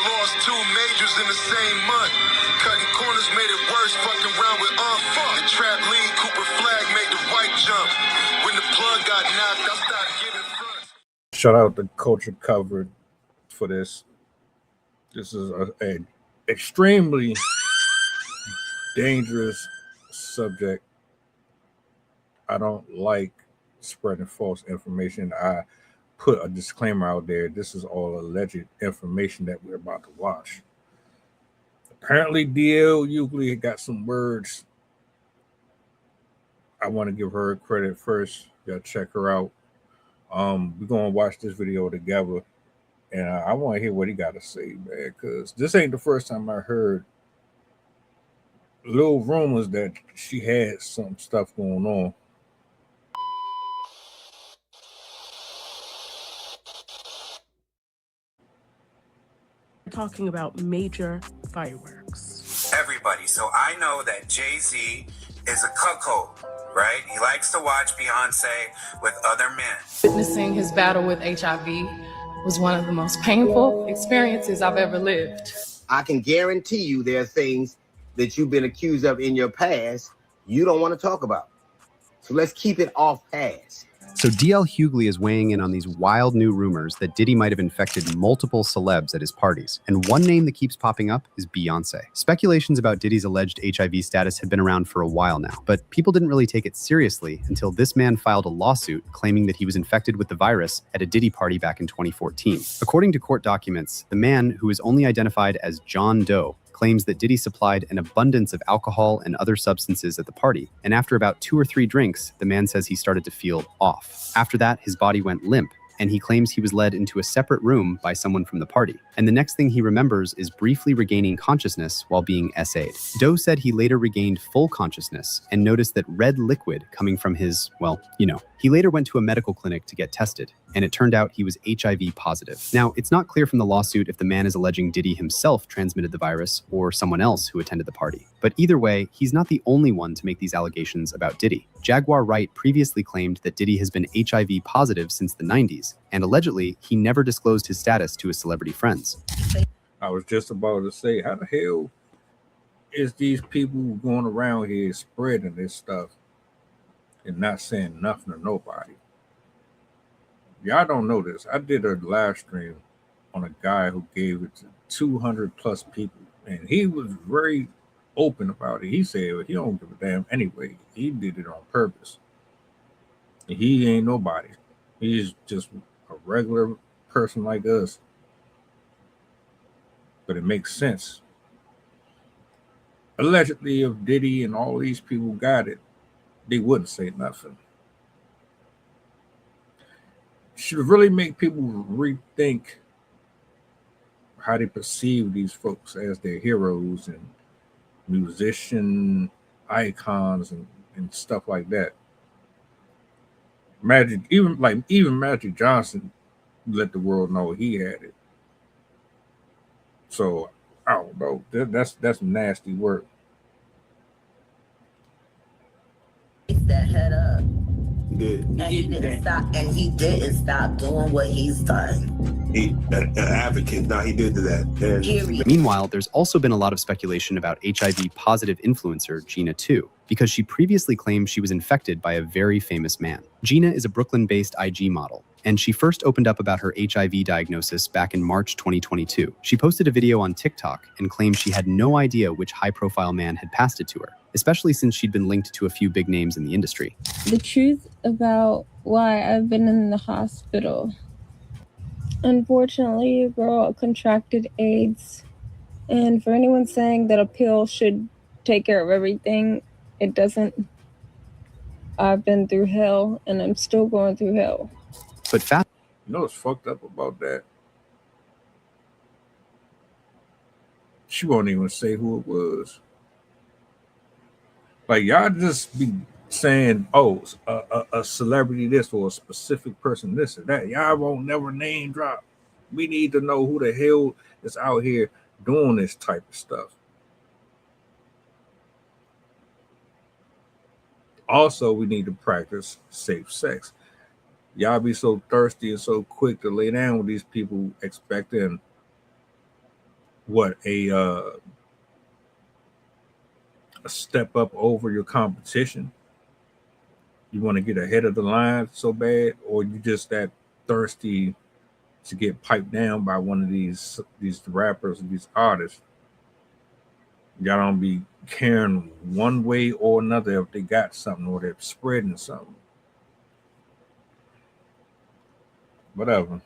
lost 2 majors in the same month. Cutting corners made it worse, fucking around with fuck. The trap lead, Cooper flag made the white jump. When the plug got knocked, I started giving fronts. Shout out to Culture Covered for this. This is a extremely dangerous subject. I don't like spreading false information. I put a disclaimer out there. This is all alleged information that we're about to watch. Apparently, DL Hughley got some words. I want to give her credit first. You gotta check her out. We're gonna watch this video together, and I want to hear what he got to say, man, because this ain't the first time I heard little rumors that she had some stuff going on. Talking about major fireworks. Everybody, so I know that Jay-Z is a cuckold, right? He likes to watch Beyonce with other men. Witnessing his battle with HIV was one of the most painful experiences I've ever lived. I can guarantee you there are things that you've been accused of in your past you don't want to talk about. So let's keep it off past. So DL Hughley is weighing in on these wild new rumors that Diddy might have infected multiple celebs at his parties. And one name that keeps popping up is Beyonce. Speculations about Diddy's alleged HIV status had been around for a while now, but people didn't really take it seriously until this man filed a lawsuit claiming that he was infected with the virus at a Diddy party back in 2014. According to court documents, the man, who is only identified as John Doe, claims that Diddy supplied an abundance of alcohol and other substances at the party, and after about 2 or 3 drinks, the man says he started to feel off. After that, his body went limp, and he claims he was led into a separate room by someone from the party. And the next thing he remembers is briefly regaining consciousness while being essayed. Doe said he later regained full consciousness and noticed that red liquid coming from his, well, you know. He later went to a medical clinic to get tested, and it turned out he was HIV positive. Now, it's not clear from the lawsuit if the man is alleging Diddy himself transmitted the virus or someone else who attended the party. But either way, he's not the only one to make these allegations about Diddy. Jaguar Wright previously claimed that Diddy has been HIV positive since the 90s, and allegedly, he never disclosed his status to his celebrity friends. I was just about to say, how the hell is these people going around here spreading this stuff and not saying nothing to nobody? Y'all don't know this. I did a live stream on a guy who gave it to 200 plus people, and he was very open about it. He said, well, he don't give a damn anyway. He did it on purpose. And he ain't nobody. He's just a regular person like us. But it makes sense. Allegedly, if Diddy and all these people got it, they wouldn't say nothing. Should really make people rethink how they perceive these folks as their heroes and musician icons and stuff like that. Even Magic Johnson let the world know he had it. So I don't know. That's nasty work. That head up. Good. And he didn't stop doing what he's done. An advocate. Now he did that. Meanwhile, there's also been a lot of speculation about HIV positive influencer Gina 2, because she previously claimed she was infected by a very famous man. Gina is a Brooklyn-based IG model, and she first opened up about her HIV diagnosis back in March 2022. She posted a video on TikTok and claimed she had no idea which high-profile man had passed it to her, especially since she'd been linked to a few big names in the industry. The truth about why I've been in the hospital. Unfortunately, a girl contracted AIDS. And for anyone saying that a pill should take care of everything, it doesn't. I've been through hell, and I'm still going through hell. But you know what's fucked up about that? She won't even say who it was. Like, y'all just be saying, oh, a celebrity this or a specific person this or that. Y'all won't never name drop. We need to know who the hell is out here doing this type of stuff. Also, we need to practice safe sex. Y'all be so thirsty and so quick to lay down with these people expecting what a step up over your competition? You want to get ahead of the line so bad, or you just that thirsty to get piped down by one of these rappers, these artists? Y'all don't be caring one way or another if they got something or they're spreading something. Whatever.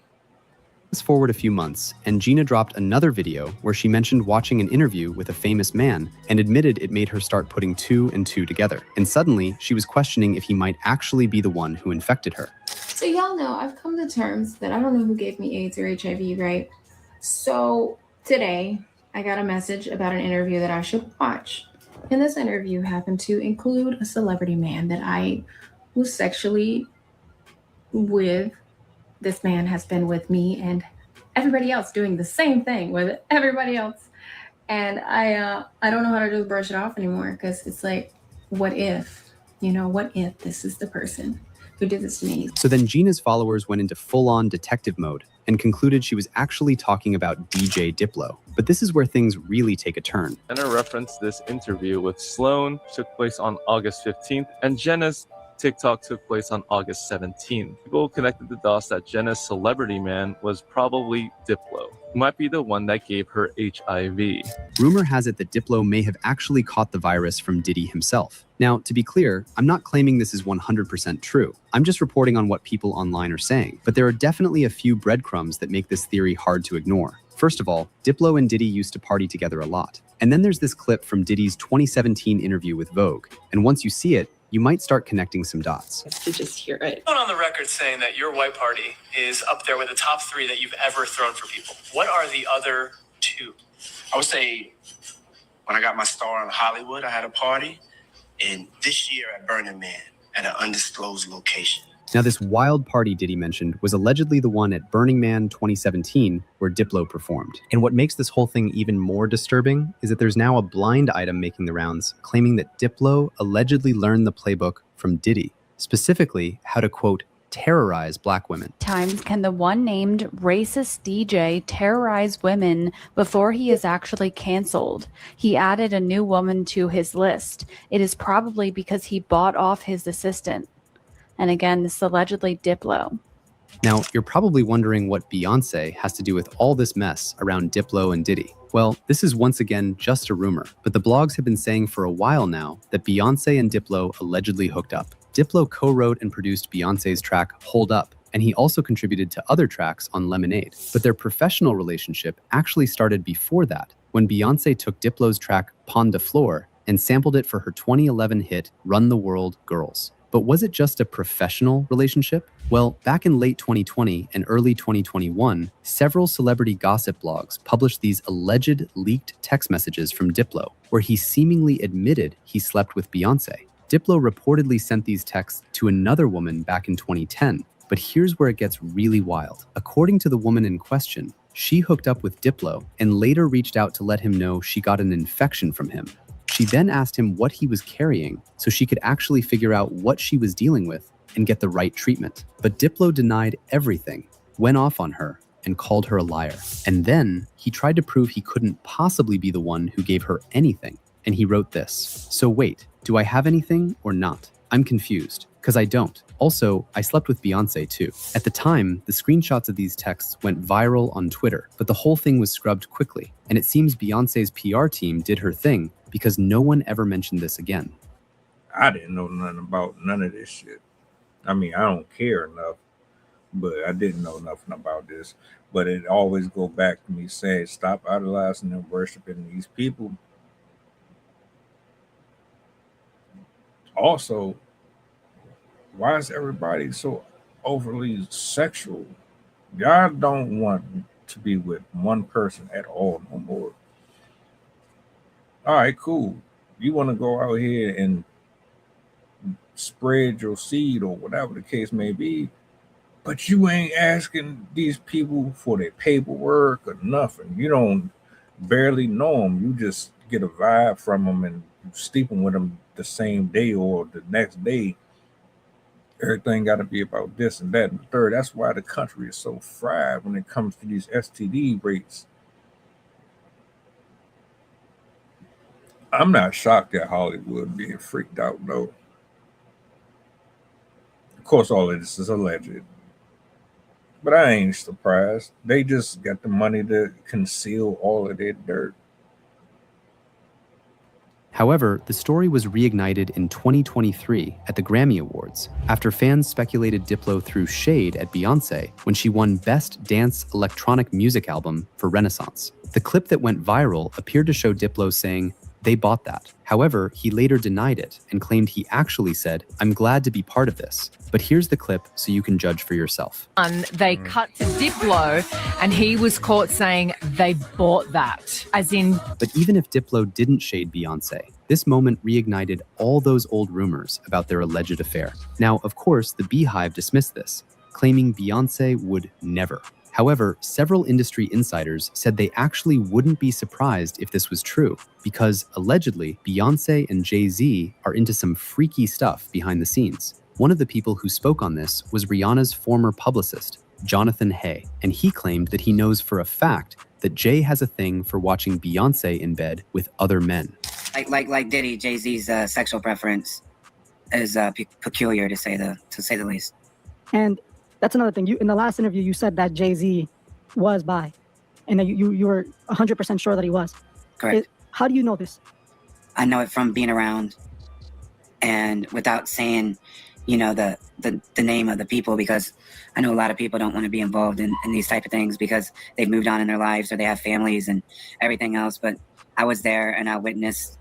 Fast forward a few months, and Gina dropped another video where she mentioned watching an interview with a famous man and admitted it made her start putting two and two together. And suddenly, she was questioning if he might actually be the one who infected her. So y'all know I've come to terms that I don't know who gave me AIDS or HIV, right? So today, I got a message about an interview that I should watch. And this interview happened to include a celebrity man that I was sexually with. This man has been with me and everybody else doing the same thing with everybody else. And I don't know how to just brush it off anymore, because it's like, what if, what if this is the person who did this to me? So then Gina's followers went into full-on detective mode and concluded she was actually talking about DJ Diplo. But this is where things really take a turn. Jenna referenced this interview with Sloan took place on August 15th, and Jenna's TikTok took place on August 17th. People connected the dots that Jenna's celebrity man was probably Diplo, who might be the one that gave her HIV. Rumor has it that Diplo may have actually caught the virus from Diddy himself. Now, to be clear, I'm not claiming this is 100% true. I'm just reporting on what people online are saying. But there are definitely a few breadcrumbs that make this theory hard to ignore. First of all, Diplo and Diddy used to party together a lot. And then there's this clip from Diddy's 2017 interview with Vogue. And once you see it, you might start connecting some dots. To just hear it. I'm on the record saying that your white party is up there with the top 3 that you've ever thrown for people. What are the other 2? I would say when I got my star in Hollywood, I had a party. And this year at Burning Man at an undisclosed location. Now, this wild party Diddy mentioned was allegedly the one at Burning Man 2017 where Diplo performed. And what makes this whole thing even more disturbing is that there's now a blind item making the rounds claiming that Diplo allegedly learned the playbook from Diddy, specifically how to, quote, terrorize Black women. Times can the one named racist DJ terrorize women before he is actually canceled? He added a new woman to his list. It is probably because he bought off his assistant. And again, this is allegedly Diplo. Now, you're probably wondering what Beyonce has to do with all this mess around Diplo and Diddy. Well, this is once again just a rumor, but the blogs have been saying for a while now that Beyonce and Diplo allegedly hooked up. Diplo co-wrote and produced Beyonce's track Hold Up, and he also contributed to other tracks on Lemonade. But their professional relationship actually started before that, when Beyonce took Diplo's track Pon de Floor and sampled it for her 2011 hit Run the World Girls. But was it just a professional relationship? Well, back in late 2020 and early 2021, several celebrity gossip blogs published these alleged leaked text messages from Diplo, where he seemingly admitted he slept with Beyonce. Diplo reportedly sent these texts to another woman back in 2010, but here's where it gets really wild. According to the woman in question, she hooked up with Diplo and later reached out to let him know she got an infection from him. She then asked him what he was carrying so she could actually figure out what she was dealing with and get the right treatment. But Diplo denied everything, went off on her, and called her a liar. And then he tried to prove he couldn't possibly be the one who gave her anything. And he wrote this: "So wait, do I have anything or not? I'm confused, because I don't. Also, I slept with Beyonce too." At the time, the screenshots of these texts went viral on Twitter, but the whole thing was scrubbed quickly. And it seems Beyonce's PR team did her thing because no one ever mentioned this again. I didn't know nothing about none of this shit. I mean, I don't care enough, but I didn't know nothing about this. But it always go back to me saying, stop idolizing and worshiping these people. Also, why is everybody so overly sexual? Y'all don't want to be with one person at all no more. All right, cool. You want to go out here and spread your seed or whatever the case may be, but you ain't asking these people for their paperwork or nothing. You don't barely know them. You just get a vibe from them and sleeping with them the same day or the next day. Everything got to be about this and that and the third. That's why the country is so fried when it comes to these STD rates. I'm not shocked at Hollywood being freaked out, though. Of course, all of this is alleged. But I ain't surprised. They just got the money to conceal all of their dirt. However, the story was reignited in 2023 at the Grammy Awards after fans speculated Diplo threw shade at Beyonce when she won Best Dance Electronic Music Album for Renaissance. The clip that went viral appeared to show Diplo saying, "They bought that." However, he later denied it and claimed he actually said, "I'm glad to be part of this." But here's the clip so you can judge for yourself. They cut to Diplo and he was caught saying they bought that, as in... But even if Diplo didn't shade Beyonce, this moment reignited all those old rumors about their alleged affair. Now, of course, the Beehive dismissed this, claiming Beyonce would never. However, several industry insiders said they actually wouldn't be surprised if this was true, because allegedly, Beyonce and Jay-Z are into some freaky stuff behind the scenes. One of the people who spoke on this was Rihanna's former publicist, Jonathan Hay, and he claimed that he knows for a fact that Jay has a thing for watching Beyonce in bed with other men. Like Diddy, Jay-Z's sexual preference is peculiar to say the least. And that's another thing. In the last interview, you said that Jay-Z was bi, and that you were 100% sure that he was. Correct. How do you know this? I know it from being around, and without saying, the name of the people, because I know a lot of people don't want to be involved in these type of things because they've moved on in their lives or they have families and everything else. But I was there and I witnessed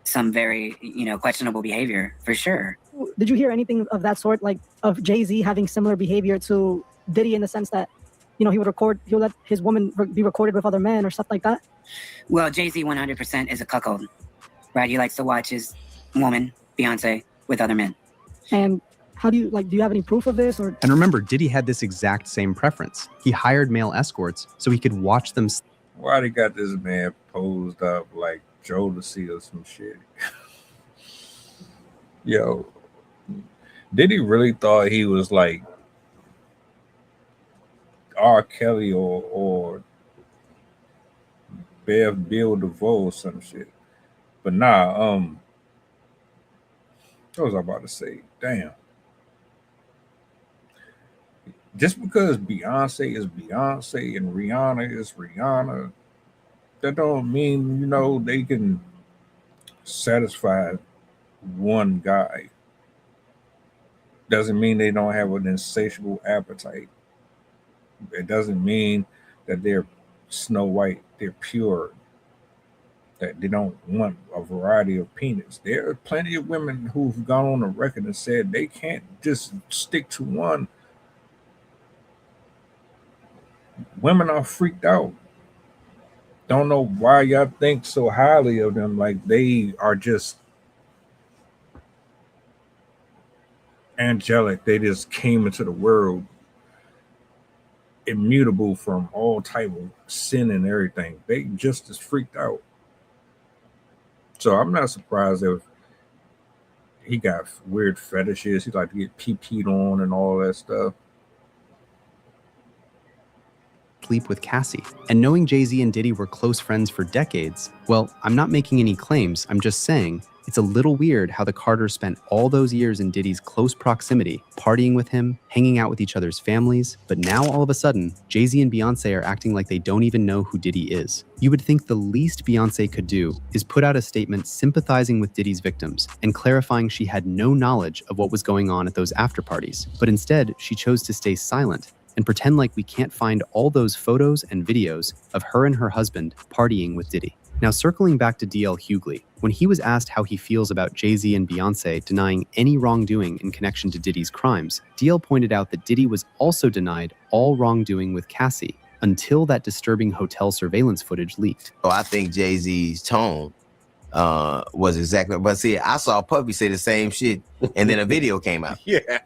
some very, questionable behavior for sure. Did you hear anything of that sort, like of Jay-Z having similar behavior to Diddy in the sense that, he'll let his woman be recorded with other men or stuff like that? Well, Jay-Z 100% is a cuckold, right? He likes to watch his woman, Beyonce, with other men. And how do you have any proof of this? Or? And remember, Diddy had this exact same preference. He hired male escorts so he could watch them. Why they got this man posed up like Jodeci or some shit? Yo, Diddy really thought he was like R. Kelly or Bill DeVoe or some shit. But nah, what was I about to say? Damn. Just because Beyonce is Beyonce and Rihanna is Rihanna, that don't mean, they can satisfy one guy. Doesn't mean they don't have an insatiable appetite. It doesn't mean that they're Snow White, they're pure, that they don't want a variety of penis. There are plenty of women who've gone on the record and said they can't just stick to one. Women are freaked out. Don't know why y'all think so highly of them, like they are just angelic. They just came into the world immutable from all type of sin and everything. They just as freaked out. So I'm not surprised if he got weird fetishes. He like to get pee-peed on and all that stuff. Sleep with Cassie. And knowing Jay-Z and Diddy were close friends for decades, well, I'm not making any claims, I'm just saying it's a little weird how the Carters spent all those years in Diddy's close proximity, partying with him, hanging out with each other's families, but now all of a sudden, Jay-Z and Beyonce are acting like they don't even know who Diddy is. You would think the least Beyonce could do is put out a statement sympathizing with Diddy's victims and clarifying she had no knowledge of what was going on at those after parties, but instead she chose to stay silent and pretend like we can't find all those photos and videos of her and her husband partying with Diddy. Now, circling back to DL Hughley, when he was asked how he feels about Jay-Z and Beyonce denying any wrongdoing in connection to Diddy's crimes, DL pointed out that Diddy was also denied all wrongdoing with Cassie until that disturbing hotel surveillance footage leaked. Oh, I think Jay-Z's tone was exactly, but see, I saw Puffy say the same shit, and then a video came out. Yeah.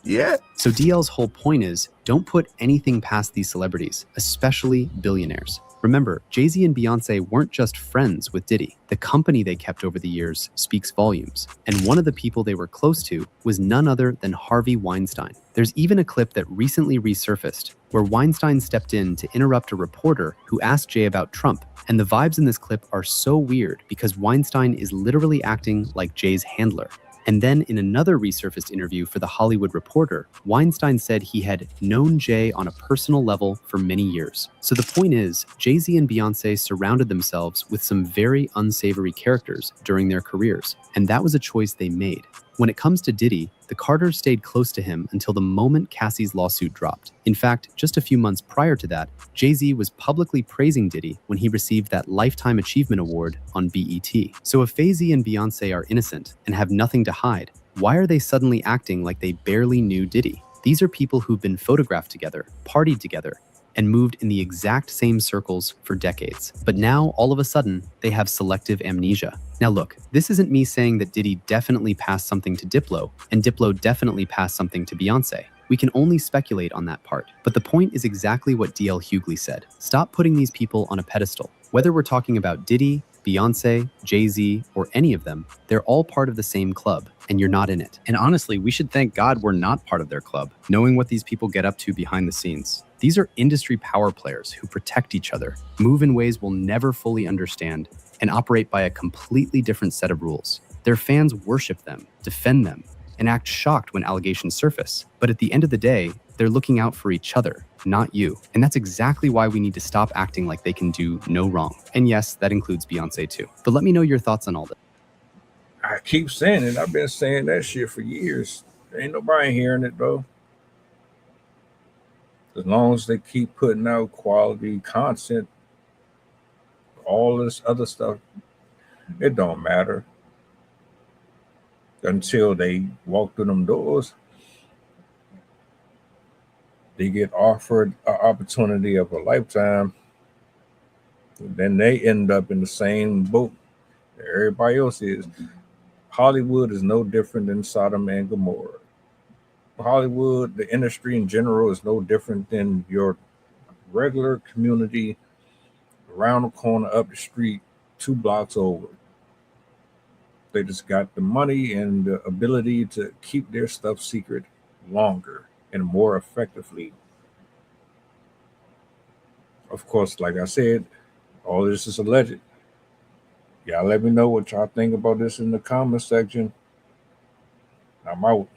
Yeah. So DL's whole point is, don't put anything past these celebrities, especially billionaires. Remember, Jay-Z and Beyonce weren't just friends with Diddy. The company they kept over the years speaks volumes. And one of the people they were close to was none other than Harvey Weinstein. There's even a clip that recently resurfaced where Weinstein stepped in to interrupt a reporter who asked Jay about Trump. And the vibes in this clip are so weird because Weinstein is literally acting like Jay's handler. And then in another resurfaced interview for The Hollywood Reporter, Weinstein said he had known Jay on a personal level for many years. So the point is, Jay-Z and Beyonce surrounded themselves with some very unsavory characters during their careers, and that was a choice they made. When it comes to Diddy, the Carters stayed close to him until the moment Cassie's lawsuit dropped. In fact, just a few months prior to that, Jay-Z was publicly praising Diddy when he received that Lifetime Achievement Award on BET. So if Jay-Z and Beyonce are innocent and have nothing to hide, why are they suddenly acting like they barely knew Diddy? These are people who've been photographed together, partied together, and moved in the exact same circles for decades. But now, all of a sudden, they have selective amnesia. Now look, this isn't me saying that Diddy definitely passed something to Diplo, and Diplo definitely passed something to Beyonce. We can only speculate on that part. But the point is exactly what DL Hughley said. Stop putting these people on a pedestal. Whether we're talking about Diddy, Beyonce, Jay-Z, or any of them, they're all part of the same club, and you're not in it. And honestly, we should thank God we're not part of their club, knowing what these people get up to behind the scenes. These are industry power players who protect each other, move in ways we'll never fully understand, and operate by a completely different set of rules. Their fans worship them, defend them, and act shocked when allegations surface. But at the end of the day, they're looking out for each other, not you. And that's exactly why we need to stop acting like they can do no wrong. And yes, that includes Beyonce too. But let me know your thoughts on all this. I keep saying it. I've been saying that shit for years. Ain't nobody hearing it though. As long as they keep putting out quality content, all this other stuff, it don't matter. Until they walk through them doors, they get offered an opportunity of a lifetime. And then they end up in the same boat that everybody else is. Hollywood is no different than Sodom and Gomorrah. Hollywood, the industry in general, is no different than your regular community around the corner, up the street, 2 blocks over. They just got the money and the ability to keep their stuff secret longer and more effectively. Of course, like I said, all this is alleged. Y'all let me know what y'all think about this in the comment section. I'm out.